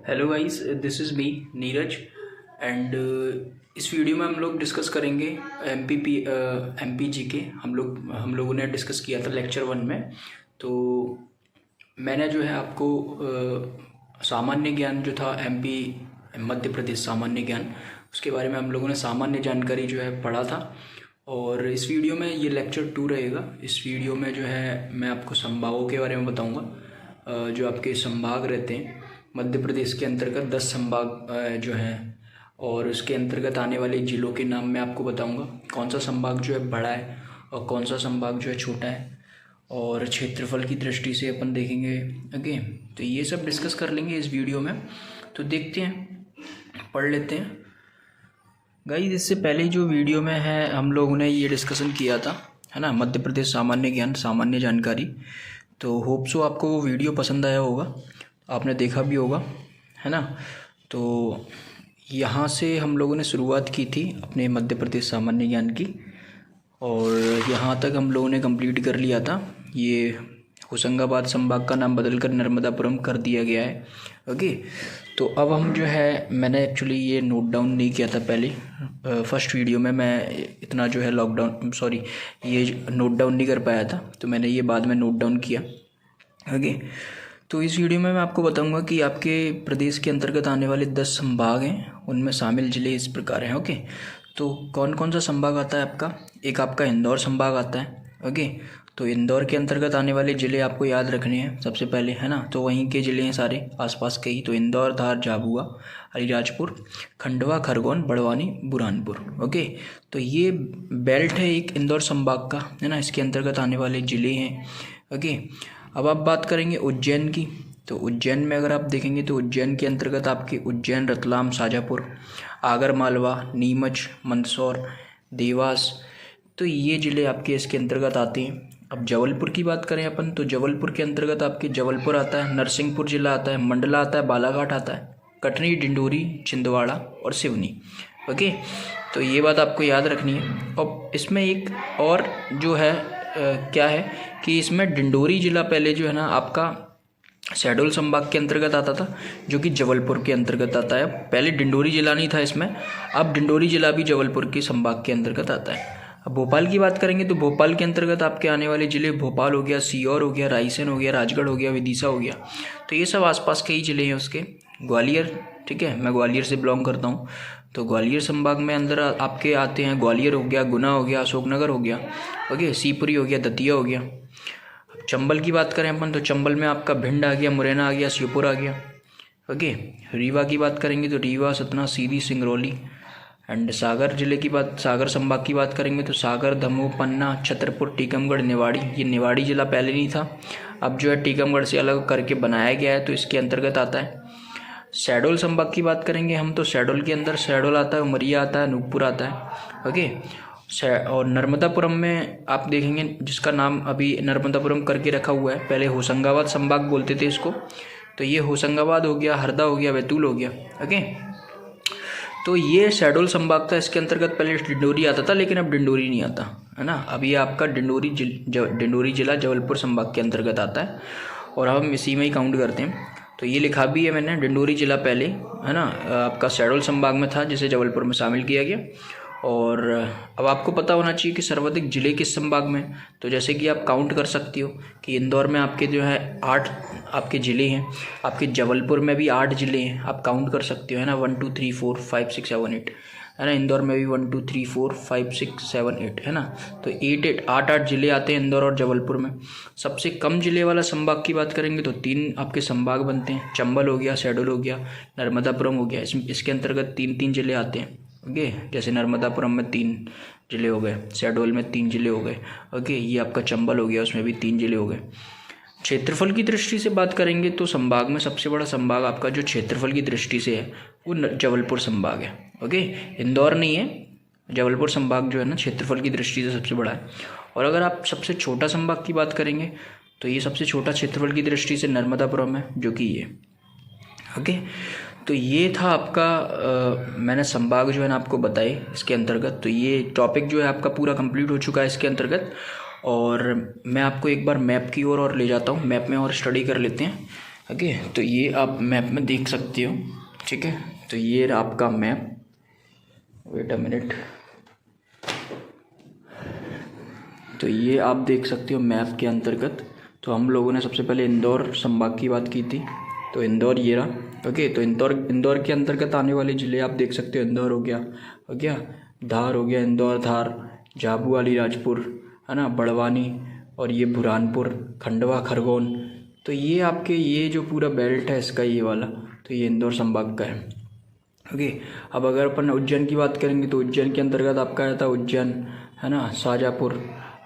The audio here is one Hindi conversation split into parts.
Hello guys, this is me Neeraj and इस वीडियो में हम लोग डिस्कस करेंगे एमपी जी के। हम लोगों ने डिस्कस किया था लेक्चर 1 में। तो मैंने जो है आपको सामान्य ज्ञान जो था एमपी मध्य प्रदेश सामान्य ज्ञान, उसके बारे में हम लोगों ने सामान्य जानकारी जो है पढ़ा था। और इस वीडियो में ये लेक्चर 2 रहेगा। इस वीडियो में जो है मैं आपको संभागों के बारे में बताऊंगा। जो आपके संभाग रहते हैं मध्य प्रदेश के अंतर्गत 10 संभाग जो हैं, और उसके अंतर्गत आने वाले ज़िलों के नाम मैं आपको बताऊंगा। कौन सा संभाग जो है बड़ा है और कौन सा संभाग जो है छोटा है, और क्षेत्रफल की दृष्टि से अपन देखेंगे। ओके, तो ये सब डिस्कस कर लेंगे इस वीडियो में। तो देखते हैं, पढ़ लेते हैं गाइस। इससे पहले जो वीडियो में है हम लोगों ने ये डिस्कशन किया था, है ना, मध्य प्रदेश सामान्य ज्ञान सामान्य जानकारी। तो होप सो आपको वो वीडियो पसंद आया होगा, आपने देखा भी होगा, है ना। तो यहाँ से हम लोगों ने शुरुआत की थी अपने मध्य प्रदेश सामान्य ज्ञान की, और यहाँ तक हम लोगों ने कंप्लीट कर लिया था। ये होशंगाबाद संभाग का नाम बदलकर नर्मदापुरम कर दिया गया है। ओके, तो अब हम जो है, मैंने एक्चुअली ये नोट डाउन नहीं किया था पहले। फर्स्ट वीडियो में मैं इतना जो है ये नोट डाउन नहीं कर पाया था, तो मैंने ये बाद में नोट डाउन किया। ओके, तो इस वीडियो में मैं आपको बताऊंगा कि आपके प्रदेश के अंतर्गत आने वाले 10 संभाग हैं, उनमें शामिल ज़िले इस प्रकार हैं। ओके, तो कौन कौन सा संभाग आता है आपका? एक आपका इंदौर संभाग आता है। ओके, तो इंदौर के अंतर्गत आने वाले ज़िले आपको याद रखने हैं सबसे पहले, है ना। तो वहीं के ज़िले हैं सारे आसपास के ही। तो इंदौर, धार, झाबुआ, अलीराजपुर, खंडवा, खरगोन, बड़वानी, बुरहानपुर। ओके, तो ये बेल्ट है एक इंदौर संभाग का, है ना। इसके अंतर्गत आने वाले ज़िले हैं। ओके, अब आप बात करेंगे उज्जैन की। तो उज्जैन में अगर आप देखेंगे तो उज्जैन के अंतर्गत आपके उज्जैन, रतलाम, शाजापुर, आगर मालवा, नीमच, मंदसौर, देवास, तो ये ज़िले आपके इसके अंतर्गत आते हैं। अब जबलपुर की बात करें अपन, तो जबलपुर के अंतर्गत आपके जबलपुर आता है, नरसिंहपुर जिला आता है, मंडला आता है, बालाघाट आता है, कटनी, डिंडोरी, छिंदवाड़ा और सिवनी। ओके, तो ये बात आपको याद रखनी है। और इसमें एक और जो है क्या है कि इसमें डिंडोरी जिला पहले जो है ना आपका शहडोल संभाग के अंतर्गत आता था, जो कि जबलपुर के अंतर्गत आता है। पहले डिंडोरी जिला नहीं था इसमें, अब डिंडोरी जिला भी जबलपुर के संभाग के अंतर्गत आता है। अब भोपाल की बात करेंगे तो भोपाल के अंतर्गत आपके आने वाले ज़िले भोपाल हो गया, सीहोर हो गया, रायसेन हो गया, राजगढ़ हो गया, विदिशा हो गया। तो ये सब आसपास के ही ज़िले हैं उसके। ग्वालियर, ठीक है, मैं ग्वालियर से बिलोंग करता हूँ, तो ग्वालियर संभाग में अंदर आपके आते हैं ग्वालियर हो गया, गुना हो गया, अशोकनगर हो गया, ओके, शिवपुरी हो गया, दतिया हो गया। चंबल की बात करें अपन तो चंबल में आपका भिंड आ गया, मुरैना आ गया, श्योपुर आ गया। ओके, रीवा की बात करेंगे तो रीवा, सतना, सीधी, सिंगरौली। एंड सागर जिले की बात, सागर संभाग की बात करेंगे तो सागर, दमोह, पन्ना, छतरपुर, टीकमगढ़, निवाड़ी। ये निवाड़ी जिला पहले नहीं था, अब जो है टीकमगढ़ से अलग करके बनाया गया है, तो इसके अंतर्गत आता है। शहडोल संभाग की बात करेंगे हम तो शहडोल के अंदर शहडोल आता है, उमरिया आता है, अनूपपुर आता है। ओके, और नर्मदापुरम में आप देखेंगे जिसका नाम अभी नर्मदापुरम करके रखा हुआ है, पहले होशंगाबाद संभाग बोलते थे इसको, तो ये होशंगाबाद हो गया, हरदा हो गया, बैतूल हो गया। ओके, तो ये शहडोल संभाग था, इसके अंतर्गत पहले डिंडोरी आता था, लेकिन अब डिंडोरी नहीं आता, है ना। अब ये आपका डिंडोरी जिला जबलपुर संभाग के अंतर्गत आता है, और हम इसी में ही काउंट करते हैं। तो ये लिखा भी है मैंने, डिंडोरी जिला पहले, है ना, आपका शहडोल संभाग में था, जिसे जबलपुर में शामिल किया गया। और अब आपको पता होना चाहिए कि सर्वाधिक जिले किस संभाग में। तो जैसे कि आप काउंट कर सकते हो कि इंदौर में आपके जो है 8 आपके ज़िले हैं, आपके जबलपुर में भी 8 ज़िले हैं, आप काउंट कर सकते हो, है ना, 1 2 3 4 5 6 7 8, है ना। इंदौर में भी 1 2 3 4 5 6 7 8, है ना। तो 8 ज़िले आते हैं इंदौर और जबलपुर में। सबसे कम ज़िले वाला संभाग की बात करेंगे तो 3 आपके संभाग बनते हैं, चंबल हो गया, शहडोल हो गया, नर्मदापुरम हो गया। इसके अंतर्गत 3 ज़िले आते हैं। ओके, जैसे नर्मदापुरम में 3 ज़िले हो गए, शहडोल में 3 ज़िले हो गए। ओके, ये आपका चंबल हो गया, उसमें भी 3 ज़िले हो गए। क्षेत्रफल की दृष्टि से बात करेंगे तो संभाग में सबसे बड़ा संभाग आपका जो क्षेत्रफल की दृष्टि से है वो जबलपुर संभाग है। ओके, इंदौर नहीं है, जबलपुर संभाग जो है ना क्षेत्रफल की दृष्टि से सबसे बड़ा है। और अगर आप सबसे छोटा संभाग की बात करेंगे तो ये सबसे छोटा क्षेत्रफल की दृष्टि से नर्मदापुरम है, जो कि ये। ओके, तो ये था आपका मैंने संभाग जो है ना आपको बताए इसके अंतर्गत। तो ये टॉपिक जो है आपका पूरा कंप्लीट हो चुका है इसके अंतर्गत। और मैं आपको एक बार मैप की ओर और ले जाता हूँ, मैप में और स्टडी कर लेते हैं ओके, तो ये आप मैप में देख सकते हो। ठीक है, तो ये रहा आपका मैप। Wait a minute. तो ये आप देख सकते हो मैप के अंतर्गत। तो हम लोगों ने सबसे पहले इंदौर संभाग की बात की थी, तो इंदौर ये रहा। ओके, तो इंदौर के अंतर्गत आने वाले ज़िले आप देख सकते हो। इंदौर हो गया, धार हो गया, इंदौर धार, झाबुआ अलीराजपुर, है ना, बड़वानी, और ये बुरहानपुर, खंडवा, खरगोन। तो ये आपके ये जो पूरा बेल्ट है इसका ये वाला, तो ये इंदौर संभाग का है। ओके, अब अगर अपन उज्जैन की बात करेंगे तो उज्जैन के अंतर्गत आपका आ जाता है उज्जैन, है ना, शाजापुर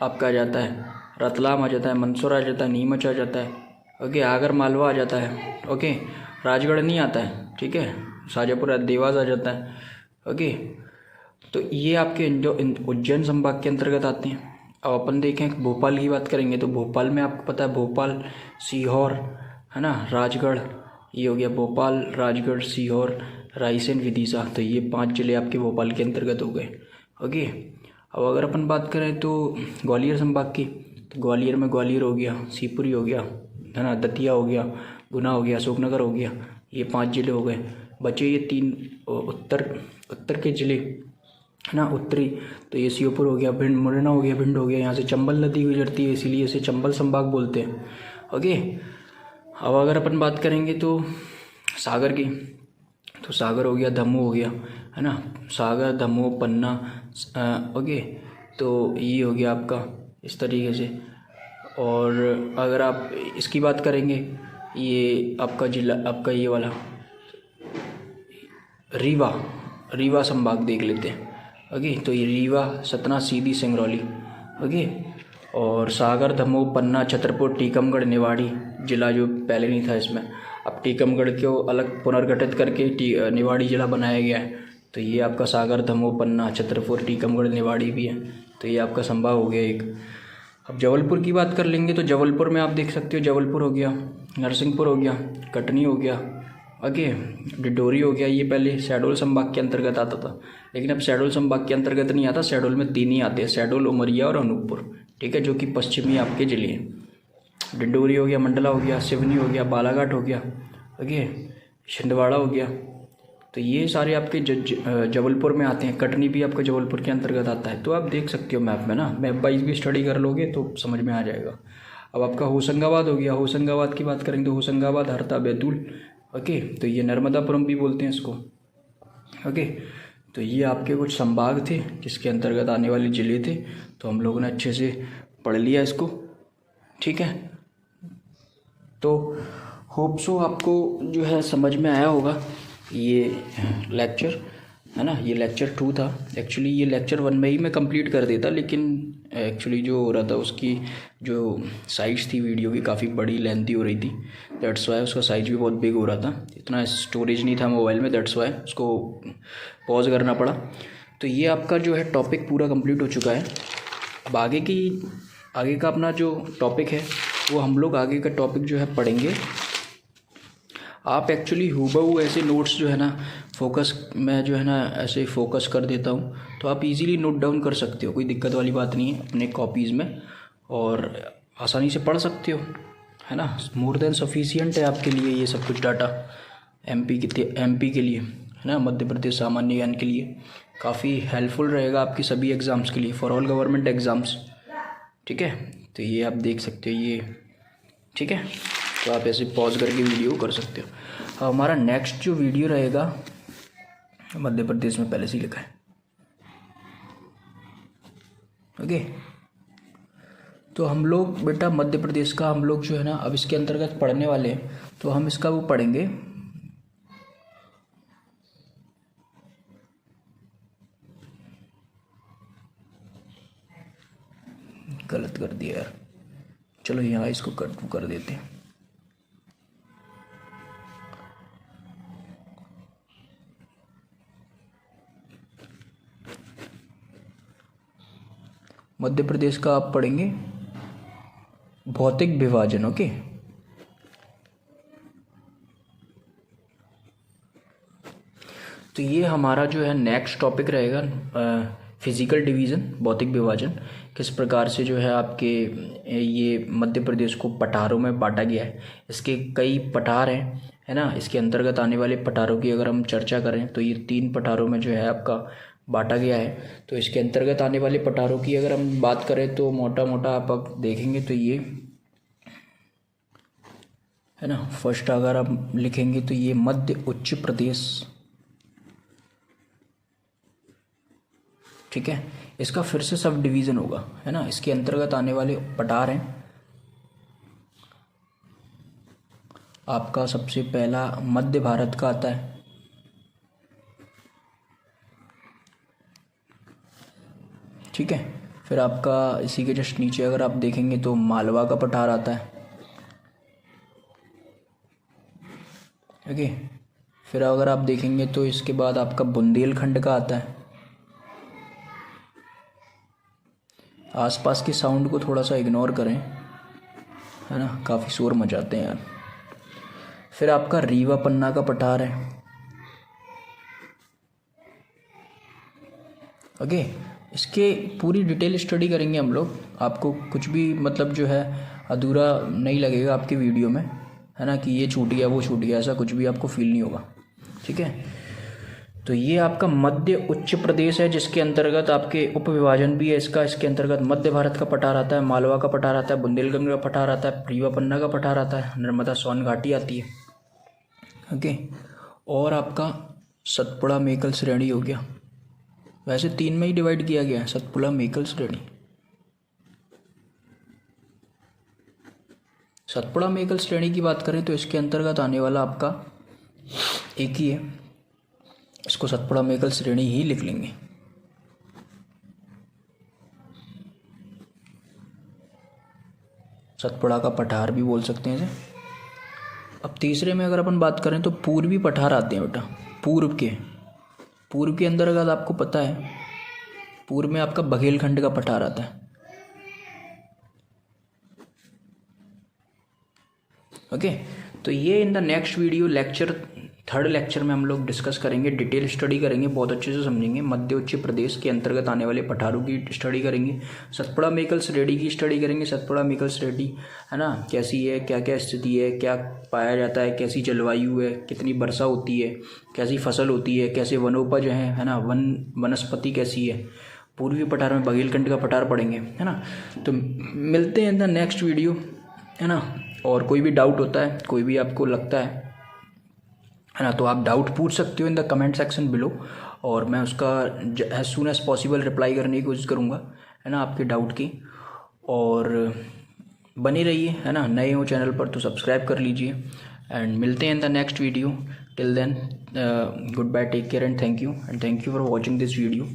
आपका आ जाता है, रतलाम आ जाता है, मंदसौर आ जाता है, नीमच आ जाता है। ओके, आगर मालवा आ जाता है। ओके, राजगढ़ नहीं आता है। ठीक है, शाजापुर देवास आ जाता है। ओके, तो ये आपके उज्जैन संभाग के अंतर्गत आते हैं। अब अपन देखें भोपाल की बात करेंगे तो भोपाल में आपको पता है भोपाल, सीहोर, है ना, राजगढ़, ये हो गया भोपाल, राजगढ़, सीहोर, रायसेन, विदिशा। तो ये 5 जिले आपके भोपाल के अंतर्गत हो गए। ओके, अब अगर अपन बात करें तो ग्वालियर संभाग की, तो ग्वालियर में ग्वालियर हो गया, शिवपुरी हो गया, है ना, दतिया हो गया, गुना हो गया, अशोकनगर हो गया। ये 5 जिले हो गए। बचे ये 3 उत्तर के जिले, है ना, उत्तरी। तो ये श्योपुर हो गया, भिंड, मुरैना हो गया, भिंड हो गया। यहाँ से चंबल नदी गुजरती है, इसीलिए इसे चंबल संभाग बोलते हैं। ओके, अब अगर अपन बात करेंगे तो सागर की, तो सागर हो गया, दमोह हो गया, है ना, सागर, दमोह, पन्ना। ओके, तो ये हो गया आपका इस तरीके से। और अगर आप इसकी बात करेंगे, ये आपका जिला, आपका ये वाला रीवा संभाग देख लेते हैं। ओके, तो ये रीवा, सतना, सीधी, सिंगरौली। ओके, और सागर, दमोह, पन्ना, छतरपुर, टीकमगढ़, निवाड़ी जिला जो पहले नहीं था इसमें, अब टीकमगढ़ को अलग पुनर्गठित करके निवाड़ी जिला बनाया गया है। तो ये आपका सागर, दमोह, पन्ना, छतरपुर, टीकमगढ़, निवाड़ी भी है। तो ये आपका संभाग हो गया एक। अब जबलपुर की बात कर लेंगे तो जबलपुर में आप देख सकते हो, जबलपुर हो गया, नरसिंहपुर हो गया, कटनी हो गया, ओके, डिडोरी हो गया। ये पहले शहडोल संभाग के अंतर्गत आता था, लेकिन अब शहडोल संभाग के अंतर्गत नहीं आता। शहडोल में 3 ही आते हैं, शहडोल, उमरिया और अनूपपुर। ठीक है, जो कि पश्चिमी आपके जिले हैं। डिडोरी हो गया, मंडला हो गया, सिवनी हो गया, बालाघाट हो गया, ओके, छिंदवाड़ा हो गया। तो ये सारे आपके जबलपुर में आते हैं। कटनी भी आपका जबलपुर के अंतर्गत आता है। तो आप देख सकते हो मैप में ना, मैप वाइज भी स्टडी कर लोगे तो समझ में आ जाएगा। अब आपका होशंगाबाद हो गया, होशंगाबाद की बात करेंगे तो होशंगाबाद, हरदा, बैतूल। ओके, तो ये नर्मदापुरम भी बोलते हैं इसको। ओके, तो ये आपके कुछ संभाग थे जिसके अंतर्गत आने वाले ज़िले थे। तो हम लोगों ने अच्छे से पढ़ लिया इसको। ठीक है, तो होप सो आपको जो है समझ में आया होगा ये लेक्चर, है ना। ये लेक्चर 2 था। एक्चुअली ये लेक्चर 1 में ही मैं कंप्लीट कर देता, लेकिन एक्चुअली जो हो रहा था उसकी जो साइज़ थी वीडियो की काफ़ी बड़ी लेंथी हो रही थी। दैट्स वाई उसका साइज़ भी बहुत बिग हो रहा था, इतना स्टोरेज नहीं था मोबाइल में, दैट्स वाई उसको पॉज करना पड़ा। तो ये आपका जो है टॉपिक पूरा कंप्लीट हो चुका है। अब आगे का अपना जो टॉपिक है वो हम लोग आगे का टॉपिक जो है पढ़ेंगे। आप एक्चुअली हूबहू ऐसे नोट्स जो है ना फोकस, मैं जो है ना ऐसे फोकस कर देता हूँ, तो आप इजीली नोट डाउन कर सकते हो, कोई दिक्कत वाली बात नहीं है अपने कॉपीज़ में, और आसानी से पढ़ सकते हो, है ना। मोर देन सफिशिएंट है आपके लिए ये सब कुछ डाटा। एमपी के लिए, है ना, मध्य प्रदेश सामान्य ज्ञान के लिए काफ़ी हेल्पफुल रहेगा आपकी सभी एग्ज़ाम्स के लिए, फॉर ऑल गवर्नमेंट एग्ज़ाम्स। ठीक है, तो ये आप देख सकते हो ये। ठीक है, तो आप ऐसे पॉज करके वीडियो कर सकते हो। हमारा नेक्स्ट जो वीडियो रहेगा, मध्य प्रदेश में पहले से ही लिखा है। ओके, तो हम लोग बेटा मध्य प्रदेश का हम लोग जो है ना अब इसके अंतर्गत पढ़ने वाले हैं, तो हम इसका वो पढ़ेंगे, गलत कर दिया यार, चलो यहाँ इसको कर देते हैं। मध्य प्रदेश का आप पढ़ेंगे भौतिक विभाजन। ओके, तो ये हमारा जो है नेक्स्ट टॉपिक रहेगा फिजिकल डिवीज़न, भौतिक विभाजन किस प्रकार से जो है आपके ये मध्य प्रदेश को पठारों में बांटा गया है। इसके कई पठार हैं, है ना। इसके अंतर्गत आने वाले पठारों की अगर हम चर्चा करें तो ये 3 पठारों में जो है आपका बांटा गया है। तो इसके अंतर्गत आने वाले पठारों की अगर हम बात करें तो मोटा मोटा आप देखेंगे तो ये, है ना, फर्स्ट अगर आप लिखेंगे तो ये मध्य उच्च प्रदेश, ठीक है। इसका फिर से सब डिवीज़न होगा, है ना। इसके अंतर्गत आने वाले पठार हैं आपका, सबसे पहला मध्य भारत का आता है, ठीक है। फिर आपका इसी के जस्ट नीचे अगर आप देखेंगे तो मालवा का पठार आता है, ओके। फिर अगर आप देखेंगे तो इसके बाद आपका बुंदेलखंड का आता है। आसपास के साउंड को थोड़ा सा इग्नोर करें, है ना, काफ़ी शोर मचाते हैं यार। फिर आपका रीवा पन्ना का पठार है, ओके। इसके पूरी डिटेल स्टडी करेंगे हम लोग, आपको कुछ भी मतलब जो है अधूरा नहीं लगेगा आपकी वीडियो में, है ना, कि ये छूट गया वो छूट गया, ऐसा कुछ भी आपको फील नहीं होगा, ठीक है। तो ये आपका मध्य उच्च प्रदेश है, जिसके अंतर्गत आपके उप विभाजन भी है इसका। इसके अंतर्गत मध्य भारत का पठार आता है, मालवा का पठार आता है, बुंदेलखंड का पठार आता है, रीवा पन्ना का पठार आता है, नर्मदा सोन घाटी आती है, ओके। और आपका सतपुड़ा मेकल श्रेणी हो गया। वैसे 3 में ही डिवाइड किया गया है, सतपुड़ा मेकल श्रेणी। सतपुड़ा मेकल श्रेणी की बात करें तो इसके अंतर्गत आने वाला आपका एक ही है, इसको सतपुड़ा मेकल श्रेणी ही लिख लेंगे। सतपुड़ा का पठार भी बोल सकते हैं इसे। अब तीसरे में अगर अपन बात करें तो पूर्वी पठार आते हैं बेटा। पूर्व के अंतर्गत आपको पता है, पूर्व में आपका बघेलखंड का पठार आता है, ओके। तो ये इन the next video lecture 3rd lecture में हम लोग डिस्कस करेंगे, डिटेल स्टडी करेंगे, बहुत अच्छे से समझेंगे। मध्य उच्च प्रदेश के अंतर्गत आने वाले पठारों की स्टडी करेंगे, सतपुड़ा मेकल श्रेणी की स्टडी करेंगे। सतपुड़ा मेकल श्रेणी, है ना, कैसी है, क्या क्या स्थिति है, क्या पाया जाता है, कैसी जलवायु है, कितनी वर्षा होती है, कैसी फसल होती है, कैसे वनोपज है ना, वनस्पति कैसी है। पूर्वी पठार में बघेलखंड का पठार पढ़ेंगे, है ना। तो मिलते हैं इन द नेक्स्ट वीडियो, है ना। और कोई भी डाउट होता है, कोई भी आपको लगता है ना, तो आप डाउट पूछ सकते हो in the comment section below, और मैं उसका as soon as possible reply करने की कोशिश करूँगा, है ना, आपके डाउट की। और बने रहिए, है ना। नए हो चैनल पर तो सब्सक्राइब कर लीजिए, एंड मिलते हैं in the next video. Till then good bye, take care and thank you for watching this video.